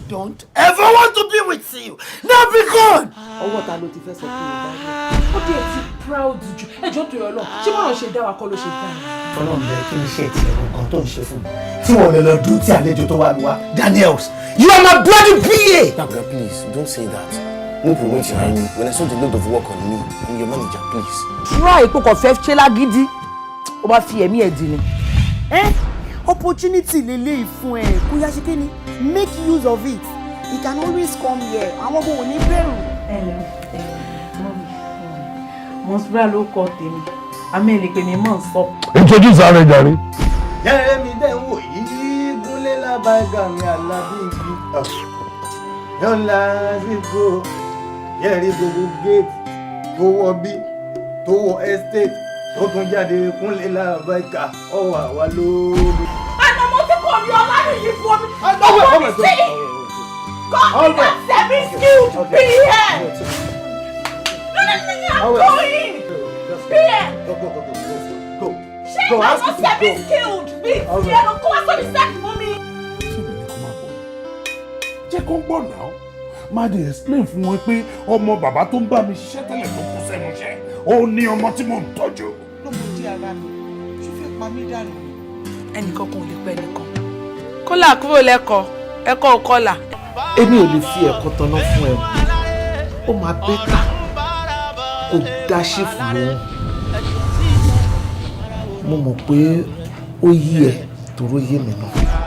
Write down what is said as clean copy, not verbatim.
don't ever want to be with you. Now be gone. Ọwọ́ ta ló ti fẹ́ sọ pé o bá yẹ. Ó dé ti proud jù. Ẹjọ́ tó yọ lọ. Ṣé bọ́lá ṣe dá wa kọ́ ló ṣe dá? Ọlọ́run bẹ kí n ṣe ti nǹkan tó ń ṣe fún mi. Tí wọ́n lè lọ dúró tí àlejò tó wà mí wá. Daniels, you are my bloody PA. Dabra, please, don't say that. No promote your hand. When I saw the load of work on me, I'm your manager, please. Try ipò kan fẹ́ ṣe lágídí. Ó bá fi ẹ̀mí ẹ̀ dì ni. Opportunity lele fún ẹ kó yá ṣe kíni make use of it. You can always come here. Àwọn ọmọ ò ní bẹ̀rù. Mọ̀sùlá ló kọ́ tèmi. Amẹ́lì pé mi mọ̀ ń sọ. Introduce ara jàre. Yẹ́rẹ́mi dẹ̀ ń wò yìí gúnlé lábàgà mi àlàbí igi. Yọ̀ǹda sípò yẹ́rì gbogbo gate tó wọ bí tó wọ estate tó tún jáde kúnlé lábàgà ọwọ́ àwa lóru. Àná mo ti kọ̀ ní ọlá nìyí fún mi. Ọmọ mi sí. God be that semi-skilled PM. No, I'm going. PM. Go. Shame I'm not semi-skilled. Yeah, no, come on, so the set for me. Jẹ́ kó gbọ́ náà. Má dé explain fún wọn pé ọmọ bàbá tó ń bá mi ṣiṣẹ́ tẹ́lẹ̀ tó kú sẹ́nu iṣẹ́. Ó ní ọmọ tí mò ń tọ́jú. Lọ́mọdé ara mi, ṣó fẹ́ pa mí dànù. Ẹnìkan kan ò lè pẹ́ nìkan. Kọ́là kúrò lẹ́kọ̀ọ́, ẹ̀kọ́ ò kọ́là. Èmi ò lè fi ẹ̀kọ́ tanná fún ẹ. Ó máa bẹ́tà kó dá ṣèfù lóhùn. Mo mọ̀ pé ó yí ẹ tòró yé mi náà.